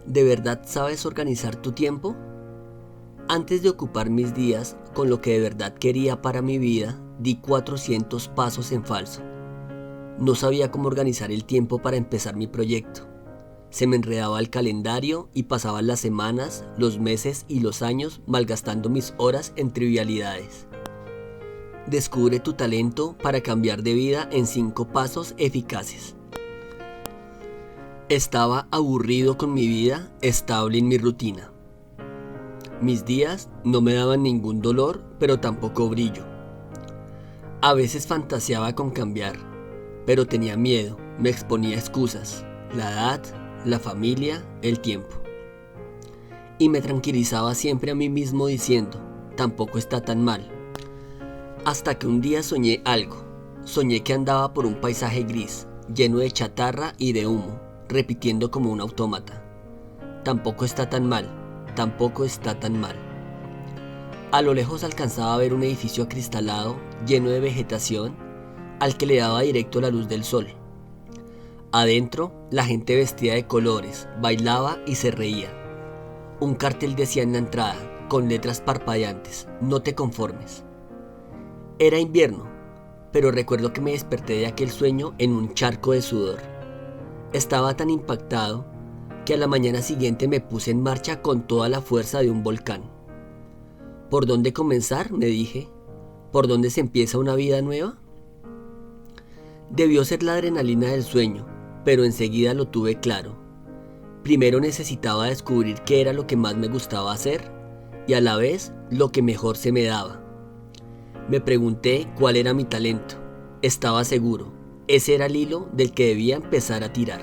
¿De verdad sabes organizar tu tiempo? Antes de ocupar mis días con lo que de verdad quería para mi vida, di 400 pasos en falso. No sabía cómo organizar el tiempo para empezar mi proyecto. Se me enredaba el calendario y pasaban las semanas, los meses y los años malgastando mis horas en trivialidades. Descubre tu talento para cambiar de vida en 5 pasos eficaces. Estaba aburrido con mi vida, estable en mi rutina. Mis días no me daban ningún dolor, pero tampoco brillo. A veces fantaseaba con cambiar, pero tenía miedo, me exponía a excusas, la edad, la familia, el tiempo. Y me tranquilizaba siempre a mí mismo diciendo, tampoco está tan mal. Hasta que un día soñé algo. Soñé que andaba por un paisaje gris, lleno de chatarra y de humo, repitiendo como un autómata. Tampoco está tan mal, tampoco está tan mal. A lo lejos alcanzaba a ver un edificio acristalado, lleno de vegetación, al que le daba directo la luz del sol. Adentro, la gente vestida de colores, bailaba y se reía. Un cartel decía en la entrada, con letras parpadeantes, no te conformes. Era invierno, pero recuerdo que me desperté de aquel sueño en un charco de sudor. Estaba tan impactado que a la mañana siguiente me puse en marcha con toda la fuerza de un volcán. ¿Por dónde comenzar?, me dije. ¿Por dónde se empieza una vida nueva? Debió ser la adrenalina del sueño, pero enseguida lo tuve claro. Primero necesitaba descubrir qué era lo que más me gustaba hacer y a la vez lo que mejor se me daba. Me pregunté cuál era mi talento. Estaba seguro, ese era el hilo del que debía empezar a tirar.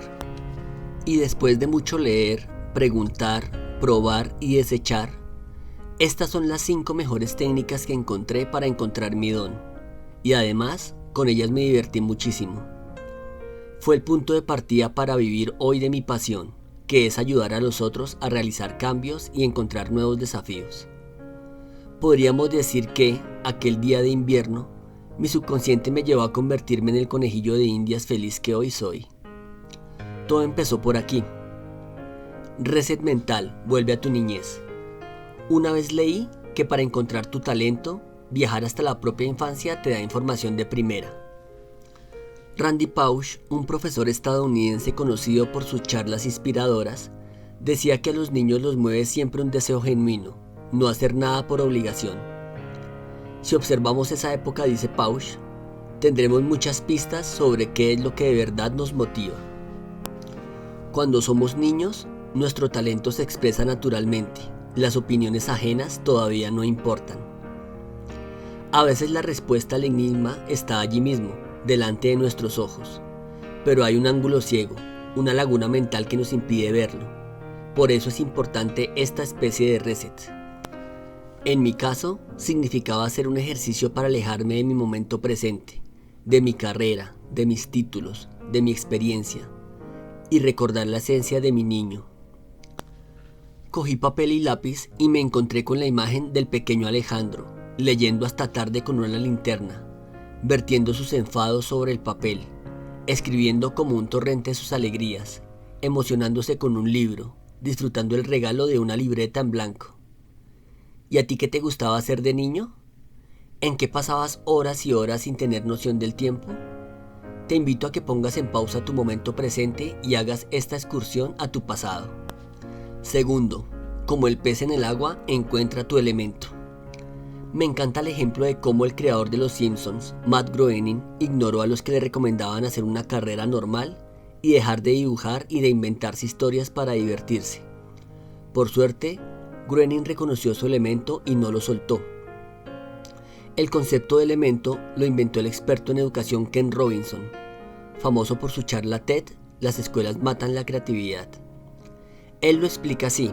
Y después de mucho leer, preguntar, probar y desechar, estas son las 5 mejores técnicas que encontré para encontrar mi don. Y además, con ellas me divertí muchísimo. Fue el punto de partida para vivir hoy de mi pasión, que es ayudar a los otros a realizar cambios y encontrar nuevos desafíos. Podríamos decir que, aquel día de invierno, mi subconsciente me llevó a convertirme en el conejillo de indias feliz que hoy soy. Todo empezó por aquí. Reset mental, vuelve a tu niñez. Una vez leí que para encontrar tu talento, viajar hasta la propia infancia te da información de primera. Randy Pausch, un profesor estadounidense conocido por sus charlas inspiradoras, decía que a los niños los mueve siempre un deseo genuino, no hacer nada por obligación. Si observamos esa época, dice Pausch, tendremos muchas pistas sobre qué es lo que de verdad nos motiva. Cuando somos niños, nuestro talento se expresa naturalmente, las opiniones ajenas todavía no importan. A veces la respuesta al enigma está allí mismo, delante de nuestros ojos, pero hay un ángulo ciego, una laguna mental que nos impide verlo. Por eso es importante esta especie de reset. En mi caso, significaba hacer un ejercicio para alejarme de mi momento presente, de mi carrera, de mis títulos, de mi experiencia, y recordar la esencia de mi niño. Cogí papel y lápiz y me encontré con la imagen del pequeño Alejandro, leyendo hasta tarde con una linterna, vertiendo sus enfados sobre el papel, escribiendo como un torrente sus alegrías, emocionándose con un libro, disfrutando el regalo de una libreta en blanco. ¿Y a ti qué te gustaba hacer de niño? ¿En qué pasabas horas y horas sin tener noción del tiempo? Te invito a que pongas en pausa tu momento presente y hagas esta excursión a tu pasado. Segundo, como el pez en el agua, encuentra tu elemento. Me encanta el ejemplo de cómo el creador de Los Simpsons, Matt Groening, ignoró a los que le recomendaban hacer una carrera normal y dejar de dibujar y de inventarse historias para divertirse. Por suerte, Groening reconoció su elemento y no lo soltó. El concepto de elemento lo inventó el experto en educación Ken Robinson, famoso por su charla TED, Las escuelas matan la creatividad. Él lo explica así: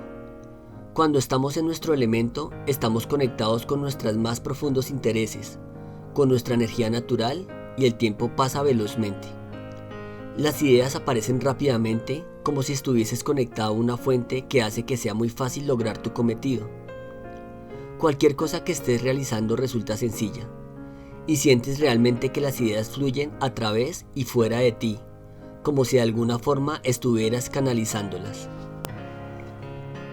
cuando estamos en nuestro elemento, estamos conectados con nuestros más profundos intereses, con nuestra energía natural y el tiempo pasa velozmente. Las ideas aparecen rápidamente, como si estuvieses conectado a una fuente que hace que sea muy fácil lograr tu cometido. Cualquier cosa que estés realizando resulta sencilla, y sientes realmente que las ideas fluyen a través y fuera de ti, como si de alguna forma estuvieras canalizándolas.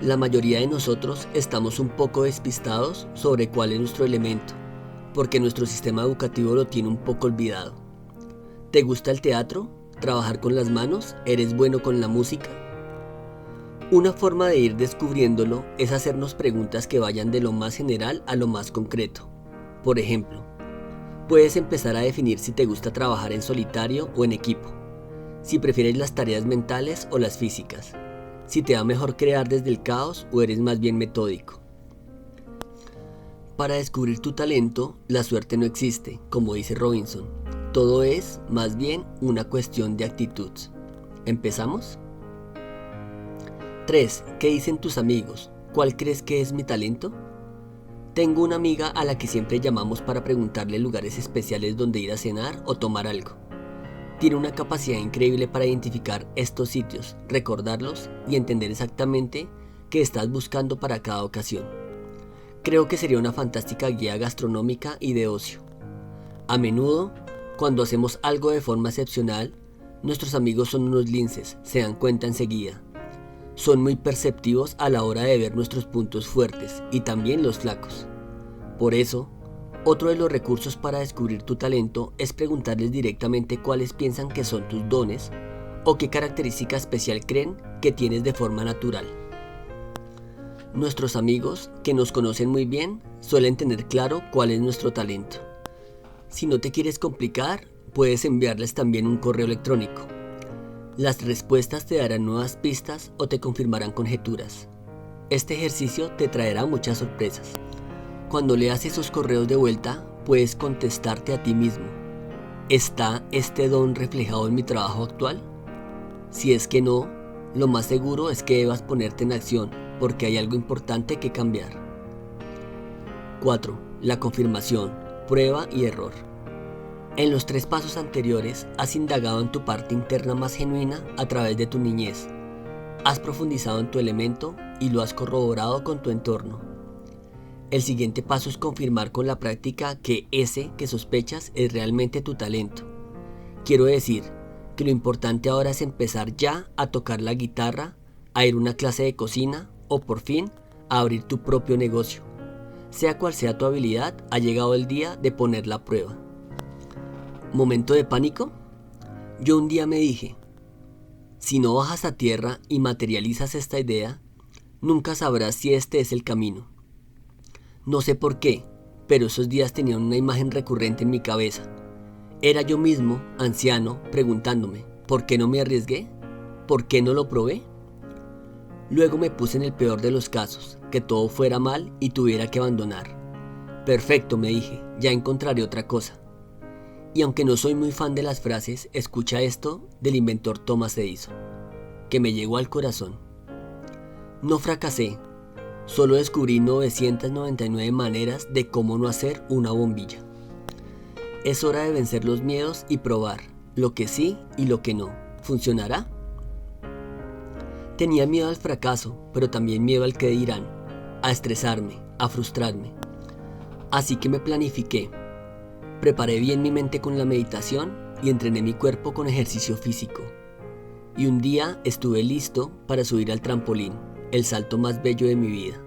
La mayoría de nosotros estamos un poco despistados sobre cuál es nuestro elemento, porque nuestro sistema educativo lo tiene un poco olvidado. ¿Te gusta el teatro? ¿Trabajar con las manos? ¿Eres bueno con la música? Una forma de ir descubriéndolo es hacernos preguntas que vayan de lo más general a lo más concreto. Por ejemplo, puedes empezar a definir si te gusta trabajar en solitario o en equipo, si prefieres las tareas mentales o las físicas, si te va mejor crear desde el caos o eres más bien metódico. Para descubrir tu talento, la suerte no existe, como dice Robinson. Todo es, más bien, una cuestión de actitud. ¿Empezamos? 3. ¿Qué dicen tus amigos? ¿Cuál crees que es mi talento? Tengo una amiga a la que siempre llamamos para preguntarle lugares especiales donde ir a cenar o tomar algo. Tiene una capacidad increíble para identificar estos sitios, recordarlos y entender exactamente qué estás buscando para cada ocasión. Creo que sería una fantástica guía gastronómica y de ocio. A menudo, cuando hacemos algo de forma excepcional, nuestros amigos son unos linces, se dan cuenta enseguida. Son muy perceptivos a la hora de ver nuestros puntos fuertes y también los flacos. Por eso, otro de los recursos para descubrir tu talento es preguntarles directamente cuáles piensan que son tus dones o qué característica especial creen que tienes de forma natural. Nuestros amigos, que nos conocen muy bien, suelen tener claro cuál es nuestro talento. Si no te quieres complicar, puedes enviarles también un correo electrónico. Las respuestas te darán nuevas pistas o te confirmarán conjeturas. Este ejercicio te traerá muchas sorpresas. Cuando leas esos correos de vuelta, puedes contestarte a ti mismo. ¿Está este don reflejado en mi trabajo actual? Si es que no, lo más seguro es que debas ponerte en acción, porque hay algo importante que cambiar. 4. La confirmación, prueba y error. En los 3 pasos anteriores, has indagado en tu parte interna más genuina a través de tu niñez. Has profundizado en tu elemento y lo has corroborado con tu entorno. El siguiente paso es confirmar con la práctica que ese que sospechas es realmente tu talento. Quiero decir que lo importante ahora es empezar ya a tocar la guitarra, a ir a una clase de cocina o por fin a abrir tu propio negocio. Sea cual sea tu habilidad, ha llegado el día de ponerla a prueba. ¿Momento de pánico? Yo un día me dije, si no bajas a tierra y materializas esta idea, nunca sabrás si este es el camino. No sé por qué, pero esos días tenían una imagen recurrente en mi cabeza. Era yo mismo, anciano, preguntándome, ¿por qué no me arriesgué? ¿Por qué no lo probé? Luego me puse en el peor de los casos, que todo fuera mal y tuviera que abandonar. Perfecto, me dije, ya encontraré otra cosa. Y aunque no soy muy fan de las frases, escucha esto del inventor Thomas Edison, que me llegó al corazón. No fracasé, solo descubrí 999 maneras de cómo no hacer una bombilla. Es hora de vencer los miedos y probar lo que sí y lo que no. ¿Funcionará? Tenía miedo al fracaso, pero también miedo al que dirán, a estresarme, a frustrarme. Así que me planifiqué. Preparé bien mi mente con la meditación y entrené mi cuerpo con ejercicio físico. Y un día estuve listo para subir al trampolín, el salto más bello de mi vida.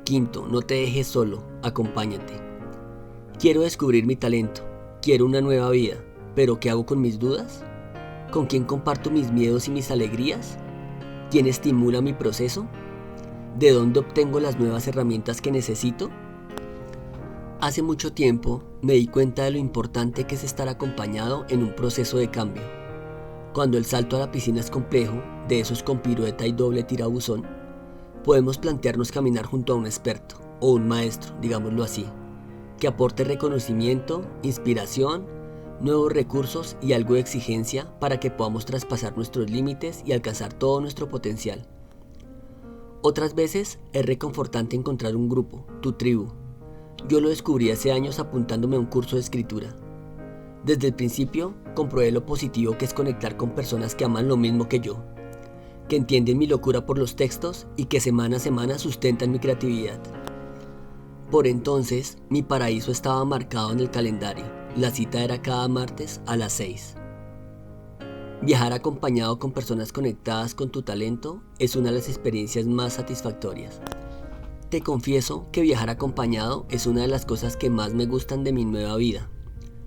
5. No te dejes solo, acompáñate. Quiero descubrir mi talento, quiero una nueva vida, pero ¿qué hago con mis dudas? ¿Con quién comparto mis miedos y mis alegrías? ¿Quién estimula mi proceso? ¿De dónde obtengo las nuevas herramientas que necesito? Hace mucho tiempo me di cuenta de lo importante que es estar acompañado en un proceso de cambio. Cuando el salto a la piscina es complejo, de esos con pirueta y doble tirabuzón, podemos plantearnos caminar junto a un experto o un maestro, digámoslo así, que aporte reconocimiento, inspiración, nuevos recursos y algo de exigencia para que podamos traspasar nuestros límites y alcanzar todo nuestro potencial. Otras veces es reconfortante encontrar un grupo, tu tribu. Yo lo descubrí hace años apuntándome a un curso de escritura. Desde el principio comprobé lo positivo que es conectar con personas que aman lo mismo que yo, que entienden mi locura por los textos y que semana a semana sustentan mi creatividad. Por entonces, mi paraíso estaba marcado en el calendario. La cita era cada martes a las 6. Viajar acompañado con personas conectadas con tu talento es una de las experiencias más satisfactorias. Te confieso que viajar acompañado es una de las cosas que más me gustan de mi nueva vida.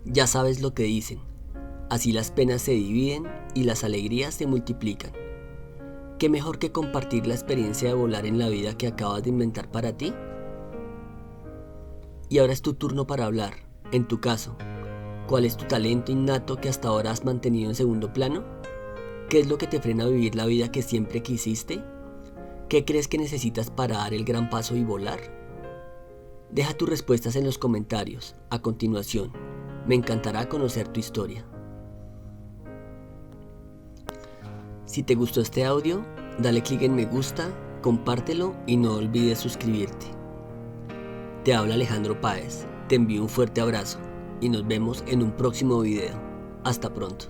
Ya sabes lo que dicen, así las penas se dividen y las alegrías se multiplican. ¿Qué mejor que compartir la experiencia de volar en la vida que acabas de inventar para ti? Y ahora es tu turno para hablar. En tu caso, ¿cuál es tu talento innato que hasta ahora has mantenido en segundo plano? ¿Qué es lo que te frena a vivir la vida que siempre quisiste? ¿Qué crees que necesitas para dar el gran paso y volar? Deja tus respuestas en los comentarios. A continuación, me encantará conocer tu historia. Si te gustó este audio, dale clic en me gusta, compártelo y no olvides suscribirte. Te habla Alejandro Páez, te envío un fuerte abrazo y nos vemos en un próximo video. Hasta pronto.